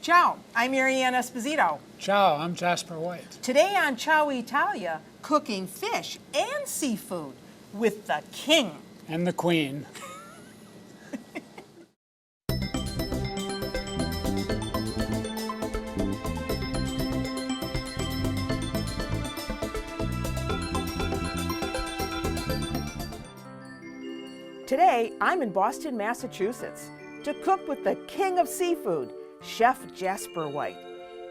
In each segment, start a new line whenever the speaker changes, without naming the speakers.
Ciao, I'm Mary Ann Esposito.
Ciao, I'm Jasper White.
Today on Ciao Italia, cooking fish and seafood with the king.
And the Queen.
Today, I'm in Boston, Massachusetts to cook with the king of seafood, Chef Jasper White.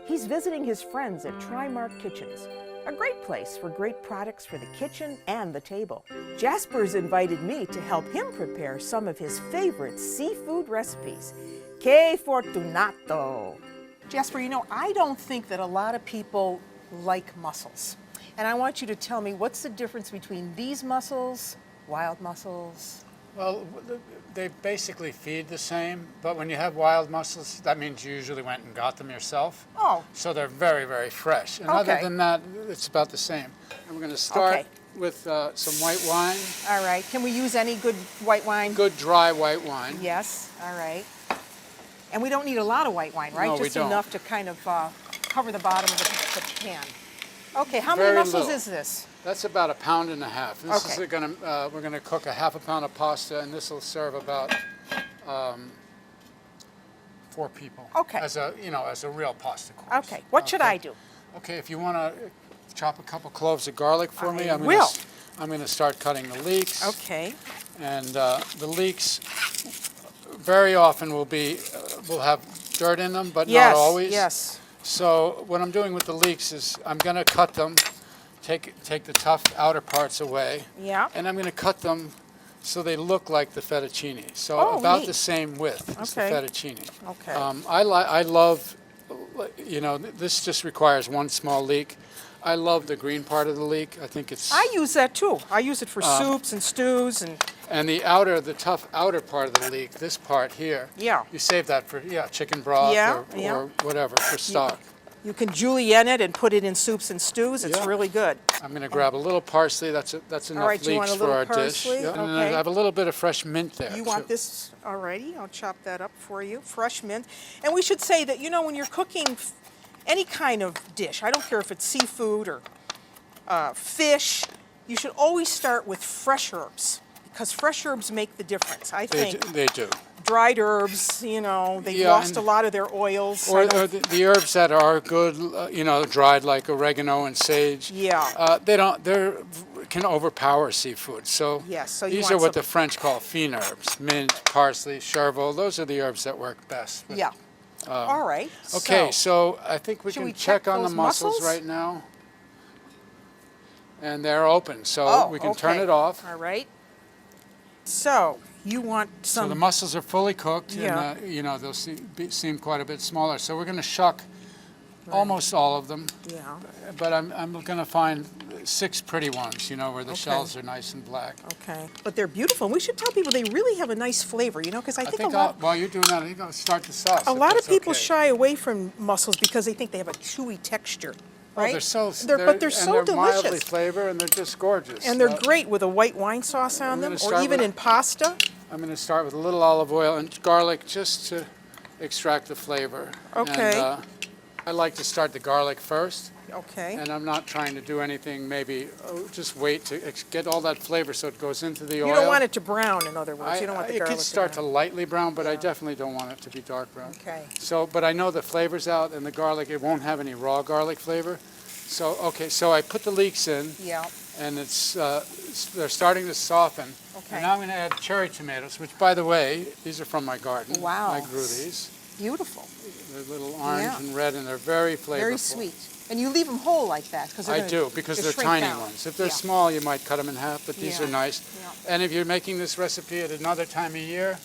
He's visiting his friends at Trimark Kitchens, a great place for great products for the kitchen and the table. Jasper's invited me to help him prepare some of his favorite seafood recipes. Que fortunato! Jasper, you know, I don't think that a lot of people like mussels. And I want you to tell me, what's the difference between these mussels, wild mussels?
Well, they basically feed the same, but when you have wild mussels, that means you usually went and got them yourself.
Oh.
So they're very, very fresh. And
Okay.
other than that, it's about the same. And we're going to start with some white wine.
All right. Can we use any good white wine?
Good dry white wine.
Yes. All right. And we don't need a lot of white wine, right?
No, we
Just
don't.
enough to kind of cover the bottom of the pan. Okay. How many
Very
mussels
little.
is this?
That's about 1.5 pounds. This
Okay.
is we're going to cook a 1/2 pound of pasta, and this will serve about 4 people.
Okay.
As a real pasta course.
Okay. What should I do?
Okay, if you want to chop a couple cloves of garlic for me, I'm
will.
going to start cutting the leeks.
Okay.
And the leeks very often will have dirt in them, but
Yes.
not always.
Yes.
So what I'm doing with the leeks is I'm going to cut them, take the tough outer parts away.
Yeah.
And I'm going to cut them so they look like the fettuccine. So
Oh,
about
neat.
the same width as the
Okay.
fettuccine.
Okay.
I love, this just requires one small leek. I love the green part of the leek. I think it's...
I use that too. I use it for soups and stews and.
And the tough outer part of the leek, this part here,
Yeah.
you save that for chicken broth
Yeah,
or whatever, for stock.
You can julienne it and put it in soups and stews. It's
Yeah.
really good.
I'm going to grab a little parsley. That's enough
All right, you want
leeks
a
for
little
our
parsley?
dish. Yeah. And then
Okay.
I have a little bit of fresh mint there.
You want
too.
this already? I'll chop that up for you. Fresh mint. And we should say that, when you're cooking any kind of dish, I don't care if it's seafood or fish, you should always start with fresh herbs because fresh herbs make the difference, I think.
They do.
Dried herbs, they've
Yeah,
lost
and-
a lot of their oils.
Or the herbs that are good, dried like oregano and sage.
Yeah.
They can overpower seafood. So
Yes, so you
these
want
are what
some-
the French call fine herbs: mint, parsley, chervil. Those are the herbs that work best. But,
Yeah. All right.
Okay, so I think we
Should
can
we
check
check
on the
those
mussels
mussels?
right now. And they're open, so we can turn
okay.
it off.
All right. So you want
So
some.
the mussels are fully cooked,
Yeah.
and they'll seem quite a bit smaller. So we're going to shuck almost all of them,
Yeah.
but I'm going to find 6 pretty ones, where the
Okay.
shells are nice and black.
Okay. But they're beautiful. And we should tell people they really have a nice flavor, because I think a
think
lot.
while you're doing that, I'm going to start the sauce.
A
if
lot of
that's
people
okay.
shy away from mussels because they think they have a chewy texture,
Oh,
right?
they're so
But they're so
and they're mildly
delicious,
flavored, and they're just gorgeous.
and they're great with a white wine sauce on
I'm
them,
gonna
or
start
even
with-
in pasta.
I'm going to start with a little olive oil and garlic just to extract the flavor.
Okay.
And, I like to start the garlic first,
Okay.
and I'm not trying to do anything. Maybe just wait to get all that flavor so it goes into the oil.
You don't want it to brown, in other words. You don't want the
it
garlic
could start to
brown.
lightly brown, but I definitely don't want it to be dark brown.
Okay.
So, but I know the flavor's out, and the garlic, it won't have any raw garlic flavor. So, okay, so I put the leeks in,
Yeah.
and they're starting to soften.
Okay.
And now I'm going to add cherry tomatoes, which, by the way, these are from my garden.
Wow.
I grew these.
Beautiful.
They're little orange
Yeah.
and red, and they're very flavorful.
Very sweet. And you leave them whole like that because
I do, because they're tiny ones. If they're small, you might cut them in half, but these
Yeah.
are nice.
Yeah.
And if you're making this recipe at another time of year,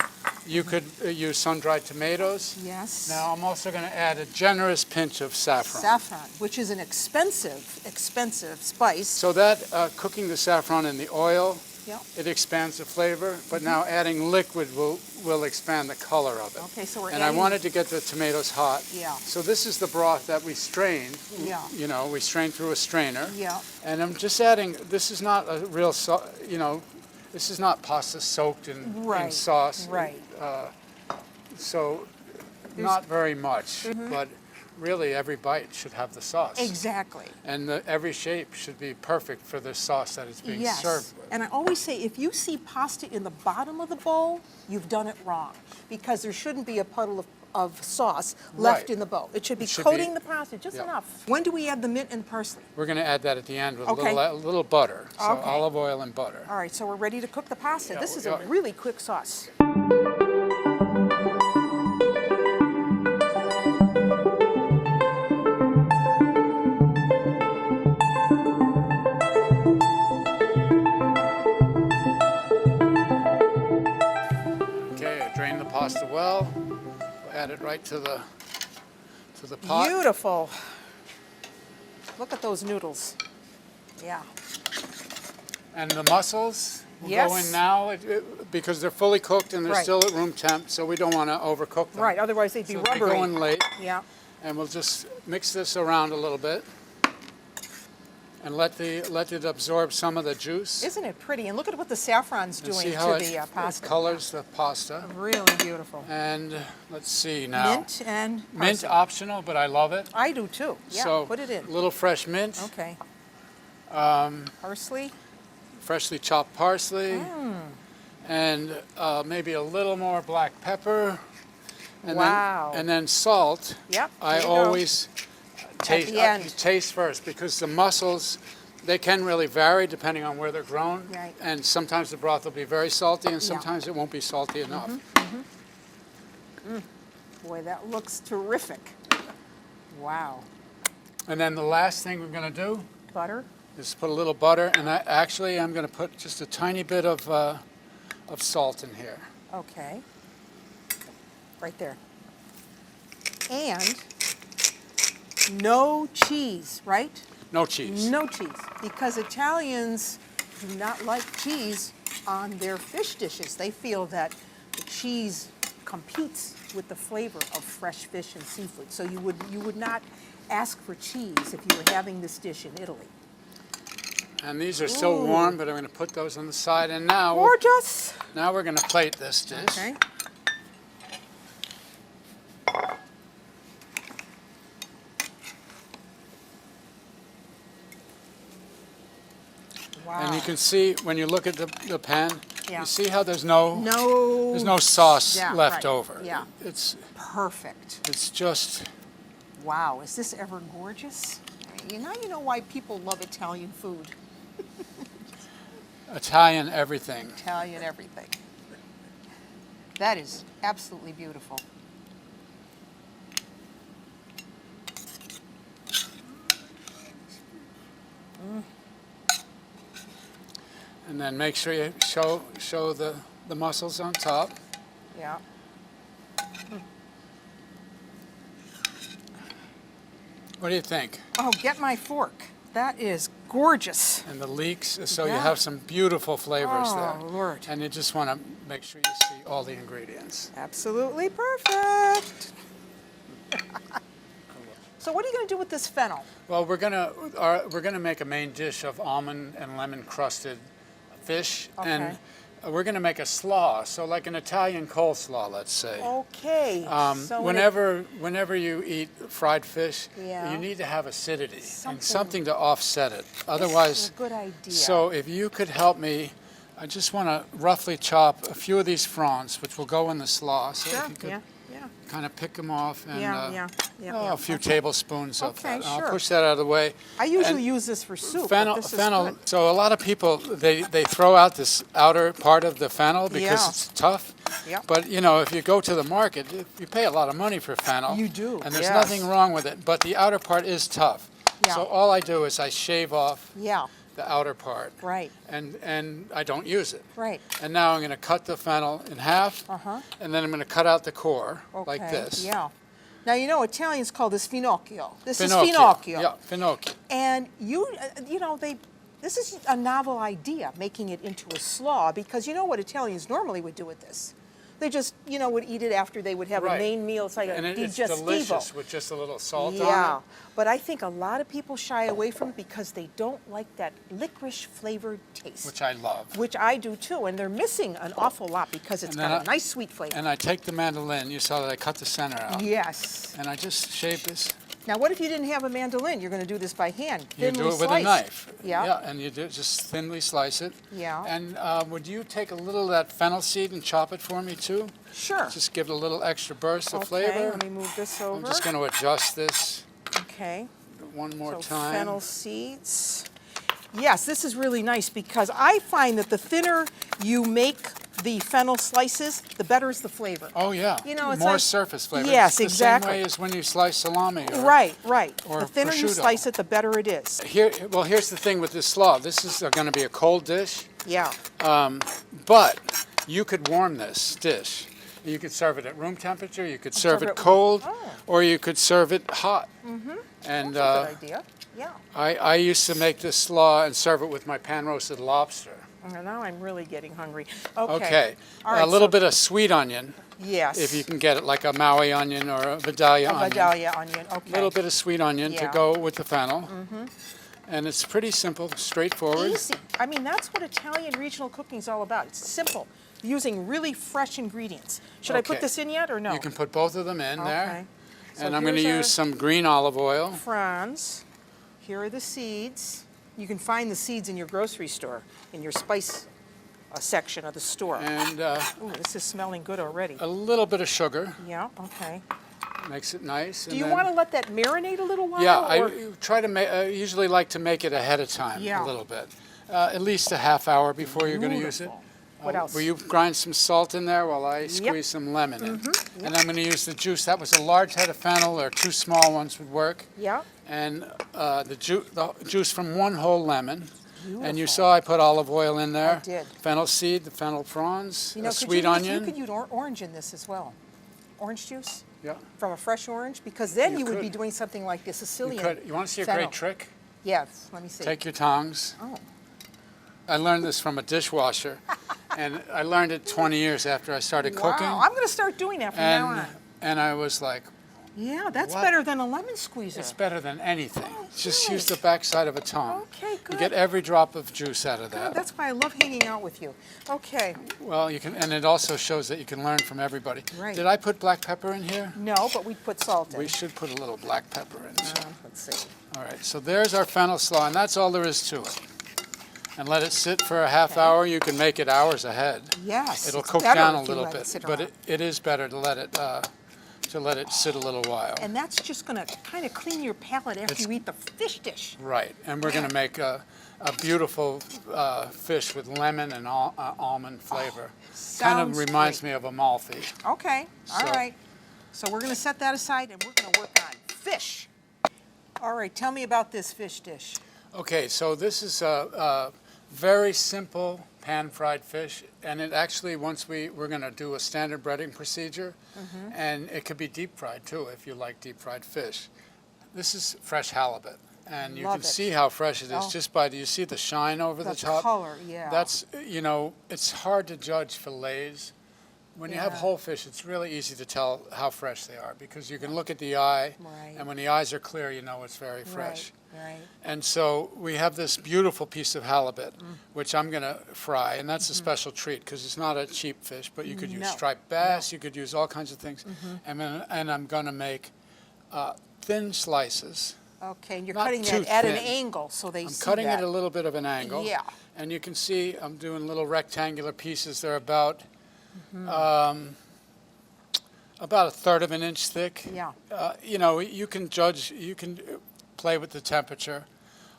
you could use sun-dried tomatoes.
Yes.
Now, I'm also going to add a generous pinch of saffron.
Saffron, which is an expensive spice.
So that cooking the saffron in the oil,
Yeah.
it expands the flavor, but now adding liquid will expand the color of it.
Okay, so we're
And I
adding-
wanted to get the tomatoes hot.
Yeah.
So this is the broth that we strained.
Yeah.
We strained through a strainer.
Yeah.
And I'm just adding, this is not a real, this is not pasta soaked in
Right.
sauce.
Right.
So not very much, but really every bite should have the sauce.
Exactly.
And every shape should be perfect for the sauce that it's being served with.
And I always say, if you see pasta in the bottom of the bowl, you've done it wrong, because there shouldn't be a puddle of sauce left
Right.
in the bowl. It should be
It should
coating
be-
the pasta just
yeah.
enough. When do we add the mint and parsley?
We're going to add that at the end with
Okay.
a little butter. So
Okay.
olive oil and butter.
All right, so we're ready to cook the pasta.
Yeah,
This is
yeah.
a really quick sauce.
Okay, I drained the pasta well. Add it right to the pot.
Beautiful. Look at those noodles. Yeah.
And the mussels will go
Yes.
in now because they're fully cooked and they're
Right.
still at room temp, so we don't want to overcook them.
Right, otherwise they'd be
So
rubbery.
they go in late,
Yeah.
and we'll just mix this around a little bit and let it absorb some of the juice.
Isn't it pretty? And look at what the saffron's
And
doing
see
to
how
the
it
pasta.
colors the pasta.
Really beautiful.
And let's see now.
Mint and
Mint
parsley.
optional, but I love it.
I do too. Yeah,
So
put it in.
a little fresh mint,
Okay. Parsley.
freshly chopped parsley,
Mm.
and maybe a little more black pepper. And
Wow.
then salt.
Yep,
I
there you go.
always taste,
the end.
taste first, because the mussels, they can really vary depending on where they're grown.
Right.
And sometimes the broth will be very salty, and
Yeah.
sometimes it won't be salty enough.
Boy, that looks terrific. Wow.
And then the last thing we're going to do
Butter.
is put a little butter, and I'm going to put just a tiny bit of salt in here.
Okay. Right there. And no cheese, right?
No cheese.
No cheese, because Italians do not like cheese on their fish dishes. They feel that the cheese competes with the flavor of fresh fish and seafood. So you would not ask for cheese if you were having this dish in Italy.
And these are still
Ooh.
warm, but I'm going to put those on the side. And now
Gorgeous.
we're going to plate this dish.
Okay. Wow.
And you can see when you look at the pan,
Yeah.
you see how there's no
no
sauce
Yeah,
left
right.
over.
Yeah.
It's
perfect.
just
Wow, is this ever gorgeous? Now you know why people love Italian food.
Italian everything.
Italian everything. That is absolutely beautiful.
And then make sure you show the mussels on top.
Yeah.
What do you think?
Oh, get my fork. That is gorgeous.
And the leeks, so you
Yeah.
have some beautiful flavors
Oh,
there.
Lord.
And you just want to make sure you see all the ingredients.
Absolutely perfect. So what are you going to do with this fennel?
Well, we're gonna make a main dish of almond and lemon crusted fish, and
Okay.
we're gonna make a slaw, so like an Italian coleslaw, let's say.
Okay. So
Whenever you eat fried fish,
Yeah.
you need to have acidity
Something-
and something to offset it.
This is
Otherwise,
a good idea.
so if you could help me, I just want to roughly chop a few of these fronds, which will go in the slaw. So
Sure.
if you could
Yeah.
kind of pick them off and
Yeah.
a few tablespoons of
Okay,
that. I'll
sure.
push that out of the way.
I usually
And
use this for soup.
Fennel,
but this is
fennel.
good.
So a lot of people they throw out this outer part of the fennel because
Yeah.
it's tough.
Yep.
But you know, if you go to the market, you pay a lot of money for fennel.
You do,
and there's
yes.
nothing wrong with it. But the outer part is tough.
Yeah.
So all I do is I shave off
Yeah.
the outer part,
Right.
and I don't use it.
Right.
And now I'm going to cut the fennel in half,
Uh-huh.
and then I'm going to cut out the core
Okay.
like this.
Yeah. Now you know Italians call this finocchio. This is
Finocchio.
finocchio.
Yeah, finocchio.
And this is a novel idea, making it into a slaw, because you know what Italians normally would do with this? they just, you know, would eat it after they would have a
Right.
main meal. It's like
And
a
it's
digestivo.
delicious with just a little salt on
Yeah,
it.
but I think a lot of people shy away from it because they don't like that licorice flavored taste.
Which I love.
Which I do too, and they're missing an awful lot because it's
And then
got a nice sweet flavor.
And I take the mandolin, you saw that I cut the center out.
Yes.
And I just shave this.
Now, what if you didn't have a mandolin? You're going to do this by hand,
You
thinly
do it with
sliced.
a knife.
Yeah.
Yeah, and you do just thinly slice it.
Yeah.
And would you take a little of that fennel seed and chop it for me too?
Sure.
Just give it a little extra burst of
Okay,
flavor.
let me move this over.
I'm just going to adjust this
Okay.
one more
So
time.
fennel seeds. Yes, this is really nice because I find that the thinner you make the fennel slices, the better is the flavor.
Oh yeah,
You know, it's
more
like-
surface flavor.
Yes,
It's the
exactly.
same way as when you slice salami. Or,
Right, right.
or
The thinner you
prosciutto.
slice it, the better it is.
Well, here's the thing with this slaw. This is going to be a cold dish,
Yeah.
but you could warm this dish. You could serve it at room temperature. You could serve
serve
it
it-
cold,
oh.
or you could serve it hot. And
That's a good idea. Yeah.
I used to make this slaw and serve it with my pan-roasted lobster.
Well, now I'm really getting hungry. Okay.
Okay,
All right,
a little
so-
bit of sweet onion,
Yes.
if you can get it, like a Maui onion or a Vidalia
A
onion.
Vidalia onion. Okay.
A little bit of sweet onion to
Yeah.
go with the fennel. And it's pretty simple, straightforward.
Easy. I mean, that's what Italian regional cooking is all about. It's simple, using really fresh ingredients. Should I put
Okay.
this in yet or no?
You can put both of them in
Okay.
there.
So
And I'm going to
here's our
use some green olive oil.
Franz. Here are the seeds. You can find the seeds in your grocery store, in your spice section of the store.
And
Ooh, this is smelling good already.
a little bit of sugar.
Yeah, okay.
Makes it nice.
Do you want to let that marinate a little while?
Yeah,
or-
I try to make. I usually like to make it ahead of time
Yeah.
a little bit, at least a half hour before you're going to use it.
Beautiful. What else?
Will you grind some salt in there while I squeeze some lemon in? And I'm going to use the juice. That was a large head of fennel, or 2 small ones would work.
Yeah.
And the juice from 1 whole lemon. And you saw I put olive oil in there.
I did.
Fennel seed, the fennel fronds,
You know,
a sweet
you
onion.
could use orange in this as well. Orange juice
Yeah.
from a fresh orange, because then
You
you would be
could.
doing something like the
You
Sicilian
could. You want to see a
fennel.
great trick?
Yes, let me see.
Take your tongs.
Oh.
I learned this from a dishwasher, and I learned it 20 years after I started cooking.
Wow, I'm going to start doing that from now on.
And I was like,
Yeah, that's
What?
better than a lemon squeezer.
it's better than anything. Just
Okay.
use the backside of a tongue.
Okay,
You
good.
get every drop of juice out of
Good,
that.
that's why I love hanging out with you. Okay,
Well, you can, and it also shows that you can learn from everybody.
Right.
Did I put black pepper in here?
no, but we put salt in.
We should put a little black pepper in.
Let's see.
All right, so there's our fennel slaw, and that's all there is to it. And let it sit for a half hour. You can make it hours ahead.
Yes,
It'll
it's
cook
better
down a
if you
little
let it
bit,
sit
but
around.
it is better to let it sit a little while.
And that's just going to kind of clean your palate after
It's-
you eat the fish dish.
Right, and we're going to make a beautiful fish with lemon and almond flavor. Kind of
sounds
reminds
great.
me of Amalfi.
Okay, all
So-
right. So we're going to set that aside and we're going to work on fish. All right, tell me about this fish dish.
Okay, so this is a very simple pan-fried fish, and it actually, we're going to do a standard breading procedure, and it could be deep-fried too if you like deep-fried fish. This is fresh halibut, and you
Love
can
it.
see how fresh it is
Oh.
just by, do you see the shine over the top?
color, yeah.
That's, it's hard to judge fillets. When you have
Yeah.
whole fish, it's really easy to tell how fresh they are because you can look at the eye,
Right.
and when the eyes are clear, you know it's very fresh.
Right.
And so we have this beautiful piece of halibut, which I'm going to fry, and that's a special treat because it's not a cheap fish, but you could use
No.
striped bass, you could use all kinds of things. And I'm going to make thin slices.
Okay, and you're
Not
cutting
too
that at an
thin.
angle so they
I'm
see
cutting
that.
it a little bit of an angle.
Yeah.
And you can see I'm doing little rectangular pieces. They're about a third of an inch thick.
Yeah.
You can judge, you can play with the temperature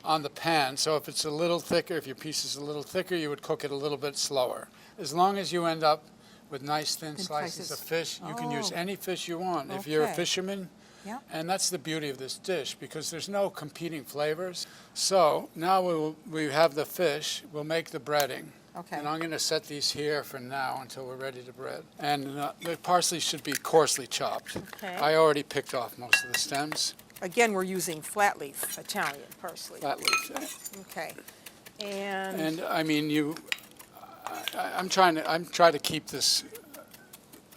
on the pan. So if it's a little thicker, if your piece is a little thicker, you would cook it a little bit slower. As long as you end up with nice thin slices of fish, you can use
Oh.
any fish you want. If you're a
Okay.
fisherman,
Yeah.
and that's the beauty of this dish because there's no competing flavors. So now we have the fish, we'll make the breading.
Okay.
And I'm going to set these here for now until we're ready to bread. And the parsley should be coarsely chopped.
Okay.
I already picked off most of the stems,
Again, we're using flat leaf Italian parsley.
flat leaf.
Okay. And
And I mean, I'm trying to keep this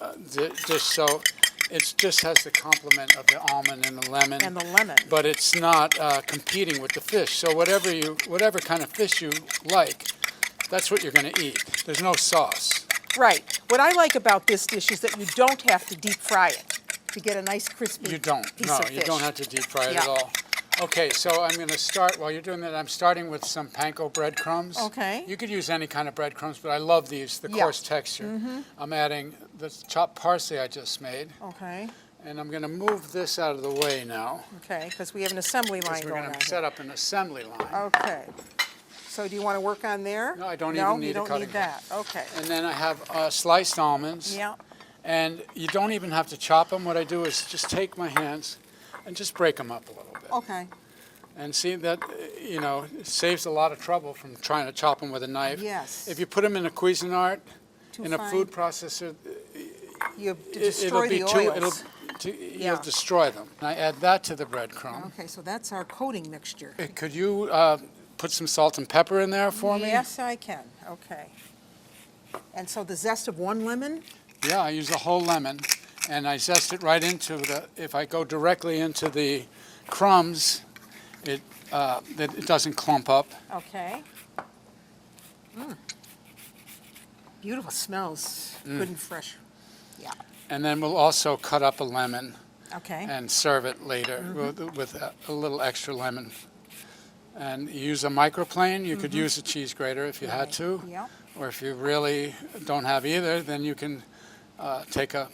dish, so it just has the complement of the almond and the lemon.
And the lemon.
But it's not competing with the fish. So whatever kind of fish you like, that's what you're going to eat. There's no sauce.
Right. What I like about this dish is that you don't have to deep fry it to get a nice crispy
You don't.
piece
No,
of fish.
you don't have to deep fry it
Yeah.
at all. Okay, so I'm going to start, while you're doing that, I'm starting with some panko breadcrumbs.
Okay.
You could use any kind of breadcrumbs, but I love these, the
Yeah.
coarse texture. I'm adding the chopped parsley I just made,
Okay.
and I'm going to move this out of the way now,
Okay, because we have an assembly line
because we're
going
going
on
to
here.
set up an assembly line.
Okay. So do you want to work on there?
No, I don't even need
you
a
don't
cutting
need that. Okay.
And then I have sliced almonds.
Yeah.
And you don't even have to chop them. What I do is just take my hands and just break them up a little bit.
Okay.
And see that, it saves a lot of trouble from trying to chop them with a knife.
Yes.
If you put them in a Cuisinart,
Too
in a
fine.
food processor,
You
it'll
destroy
be
the
too,
oils.
you'll destroy them. I add that to the breadcrumb.
Okay, so that's our coating mixture.
Could you put some salt and pepper in there for me?
Yes, I can. Okay. And so the zest of one lemon?
Yeah, I use a whole lemon, and I zest it right into if I go directly into the crumbs, that it doesn't clump up.
Okay. Beautiful smells. Good and fresh. Yeah.
And then we'll also cut up a lemon
Okay.
and serve it later with a little extra lemon. And you use a microplane. You could use a cheese grater if you had to.
Yeah.
Or if you really don't have either, then you can take a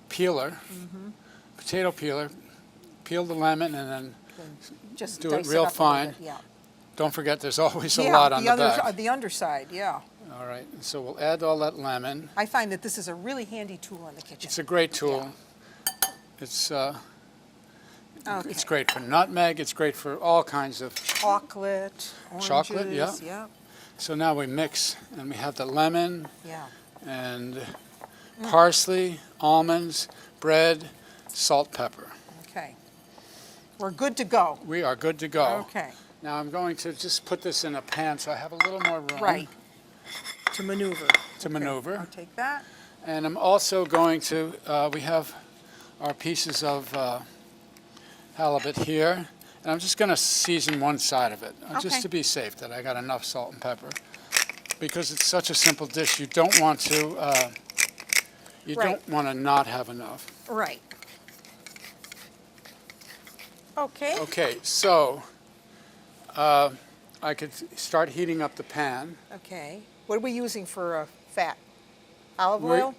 peeler, potato peeler, peel the lemon, and then
Just
do it
dice
real
up a little
fine.
bit, Yeah.
don't forget there's always a lot on the back.
The underside, yeah.
All right, so we'll add all that lemon.
I find that this is a really handy tool in the kitchen.
It's a great tool. It's
Okay.
great for nutmeg. It's great for all kinds of.
Chocolate, oranges.
Chocolate, yeah.
Yeah.
So now we mix, and we have the lemon
Yeah.
and parsley, almonds, bread, salt, pepper.
Okay. We're good to go.
We are good to go.
Okay.
Now I'm going to just put this in a pan so I have a little more room.
Right. To maneuver.
To maneuver.
I'll take that.
And I'm also going to, we have our pieces of halibut here, and I'm just going to season one side of it,
Okay.
just to be safe that I got enough salt and pepper. Because it's such a simple dish, you don't want to,
Right.
don't want to not have enough.
Right. Okay.
Okay, so I could start heating up the pan.
Okay. What are we using for fat? Olive
We're-
oil?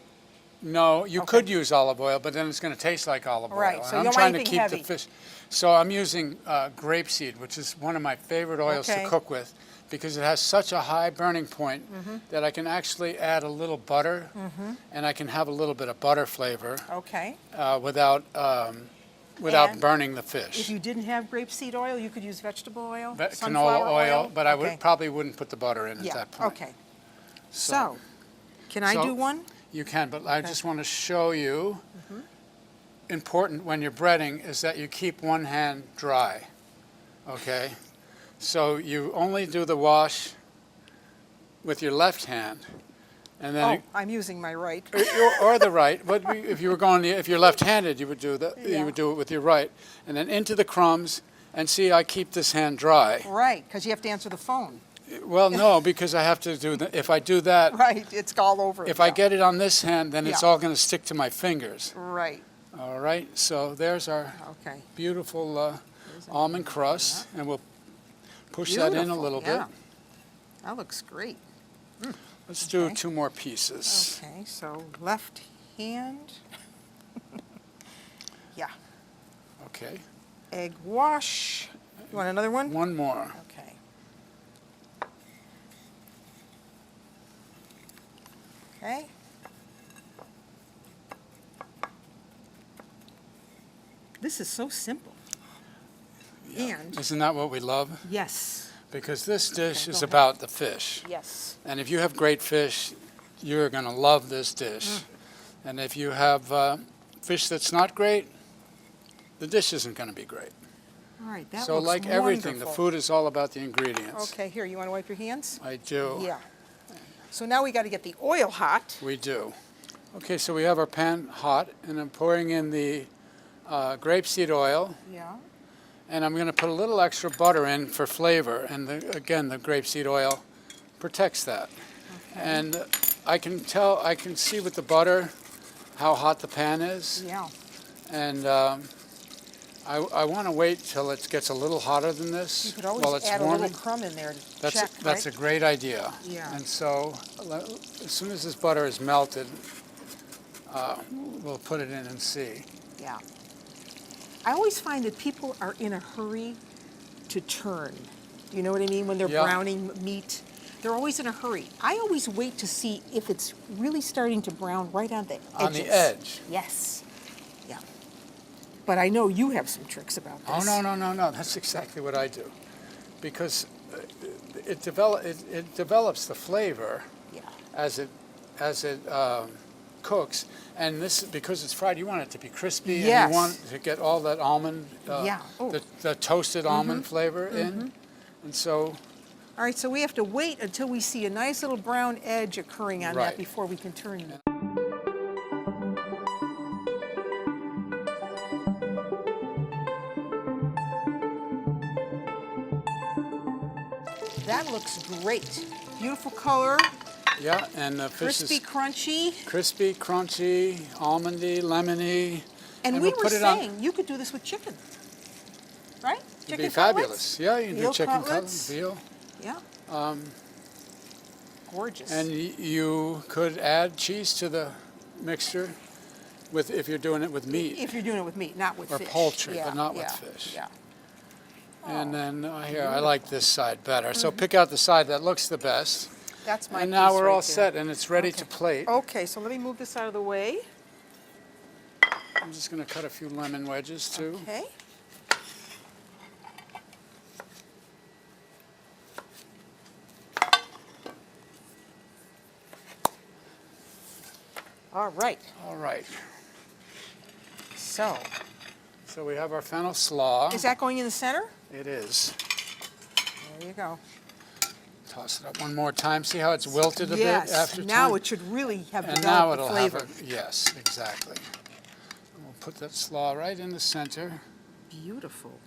No, you
Okay.
could use olive oil, but then it's going to taste like olive oil.
Right,
And
so
I'm
you don't
trying
want
to
anything
keep
heavy.
the fish. So I'm using grapeseed, which is one of my favorite oils
Okay.
to cook with, because it has such a high burning point
Mm-hmm.
that I can actually add a little butter, and I can have a little bit of butter flavor
Okay.
without
And
burning the
If
fish.
you didn't have grapeseed oil, you could use vegetable oil,
Canola
sunflower
oil, but I
Okay.
probably wouldn't put the butter in at
Yeah,
that point.
okay. So, can I
So-
do one?
You can, but I just want to show you, important when you're breading is that you keep one hand dry, okay? So you only do the wash with your left hand, and then,
Oh, I'm using my right.
or the right, but if you were going, if you're left-handed, you would do that,
Yeah.
you would do it with your right, and then into the crumbs, and see, I keep this hand dry.
Right, because you have to answer the phone.
Well, no, because I have to do, if I do that,
Right, it's all over.
if I get it on this hand, then it's
Yeah.
all going to stick to my fingers.
Right,
All right, so there's our
okay.
beautiful almond crust, and we'll push that in a
Beautiful,
little
yeah. That looks great.
bit. Let's do
Okay.
2 more pieces.
Okay, so left hand. Yeah,
Okay,
egg wash. You want another one?
one more.
Okay. Okay. This is so simple. And,
Isn't that what we love?
yes,
Because this dish
Okay,
is
go ahead.
about the fish.
yes.
And if you have great fish, you're going to love this dish. And if you have fish that's not great, the dish isn't going to be great.
All right, that
So
looks
like everything, the
wonderful.
food is all about the ingredients.
Okay, here, you want to wipe your hands?
I do.
Yeah. So now we got to get the oil hot.
We do. Okay, so we have our pan hot, and I'm pouring in the grapeseed oil,
Yeah.
and I'm going to put a little extra butter in for flavor. And again, the grapeseed oil protects that.
Okay.
And I can see with the butter how hot the pan is.
Yeah.
And I want to wait till it gets a little hotter than this.
You could always
while it's
add
warming.
a little crumb in there to
That's
check,
that's
right?
a great idea.
Yeah.
And so as soon as this butter is melted, we'll put it in and see.
Yeah. I always find that people are in a hurry to turn. You know what I mean? When they're
Yeah.
browning meat, they're always in a hurry. I always wait to see if it's really starting to brown right on the edges.
On the edge.
Yes. Yeah. But I know you have some tricks about this.
Oh, no. That's exactly what I do. Because it develops the flavor
Yeah.
as it cooks. And this, because it's fried, you want it to be crispy.
Yes.
And you want to get all that almond,
Yeah. Oh.
the toasted almond flavor in. And so,
All right, so we have to wait until we see a nice little brown edge occurring on that
Right.
before we can turn it. That looks great. Beautiful color,
yeah, and the fish
crispy,
is
crunchy.
crispy, crunchy, almondy, lemony.
And we
we'll
were
put it on-
saying you could do this with chicken, right?
It'd
Chicken
be
cutlets?
fabulous. Yeah, you can
Veal
do chicken
cutlets?
cutlets, veal.
Yeah. Gorgeous.
And you could add cheese to the mixture if you're doing it with meat.
if you're doing it with meat, not with
Or
fish.
poultry, but
Yeah,
not with
yeah,
fish.
Yeah.
And then here, I like this side better. So pick out the side that looks the best.
That's my
And now
piece
we're
right
all
there.
set and it's ready to
Okay.
plate.
Okay, so let me move this out of the way.
I'm just going to cut a few lemon wedges too.
Okay. All right.
All right.
So,
So we have our fennel slaw.
is that going in the center?
It is.
There you go.
Toss it up one more time. See how it's wilted a
Yes.
bit after
Now
time?
it should really have
And now
developed
it'll
the flavor.
have a, yes, exactly. And we'll put that slaw right in the center.
Beautiful.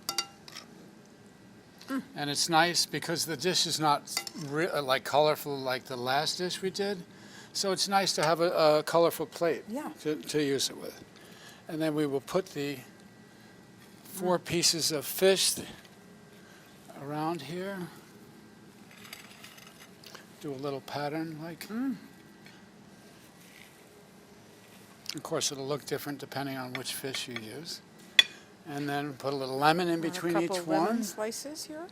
And it's nice because the dish is not like colorful like the last dish we did. So it's nice to have a colorful plate
Yeah.
to use it with. And then we will put the 4 pieces of fish around here. Do a little pattern like. Of course, it'll look different depending on which fish you use. And then put a little lemon in between
a
each
couple lemon
one.
slices here.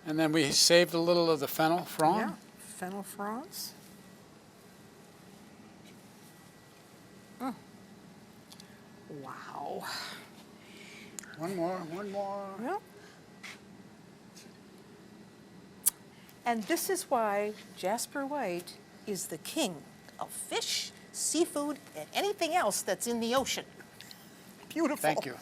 And then we saved a little of the fennel
Yeah.
frond.
Fennel fronds. Wow.
One more.
Well, and this is why Jasper White is the king of fish, seafood, and anything else that's in the ocean. Beautiful.
Thank you.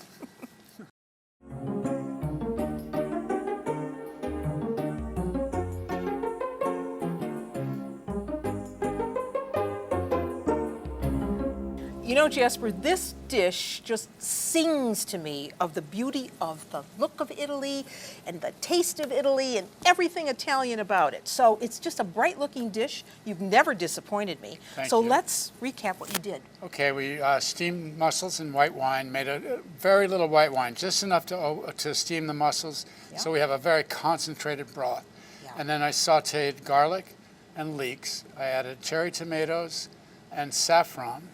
You know, Jasper, this dish just sings to me of the beauty of the look of Italy and the taste of Italy and everything Italian about it. So it's just a bright looking dish. You've never disappointed me.
Thank
so
you.
let's recap what you did.
Okay, we steamed mussels in white wine, made a very little white wine, just enough to steam the mussels,
Yeah.
so we have a very concentrated broth.
Yeah.
And then I sautéed garlic and leeks. I added cherry tomatoes and saffron,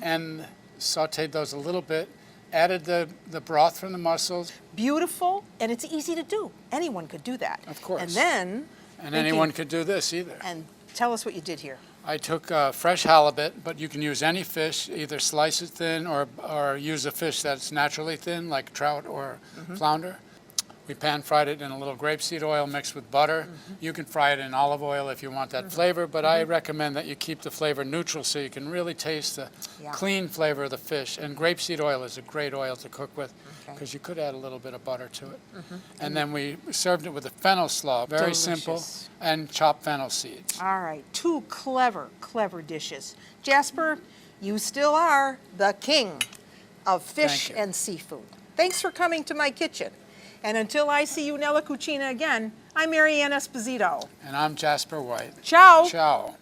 and sautéed those a little bit, added the broth from the mussels.
Beautiful, and it's easy to do. Anyone could do that.
Of course.
And then,
And anyone could do this either.
and tell us what you did here.
I took fresh halibut, but you can use any fish, either slice it thin or use a fish that's naturally thin, like trout or flounder. We pan-fried it in a little grapeseed oil mixed with butter. You can fry it in olive oil if you want that flavor, but I recommend that you keep the flavor neutral so you can really taste the clean flavor of the fish. And grapeseed oil is a great oil to cook with because you could add a little bit of butter to it. And then we served it with a fennel slaw, very simple, and chopped fennel seeds.
All right, two clever, clever dishes. Jasper, you still are the king of fish and seafood. Thanks for coming to my kitchen. And until I see you nella cucina again, I'm Mary Ann Esposito.
And I'm Jasper White.
Ciao.
Ciao.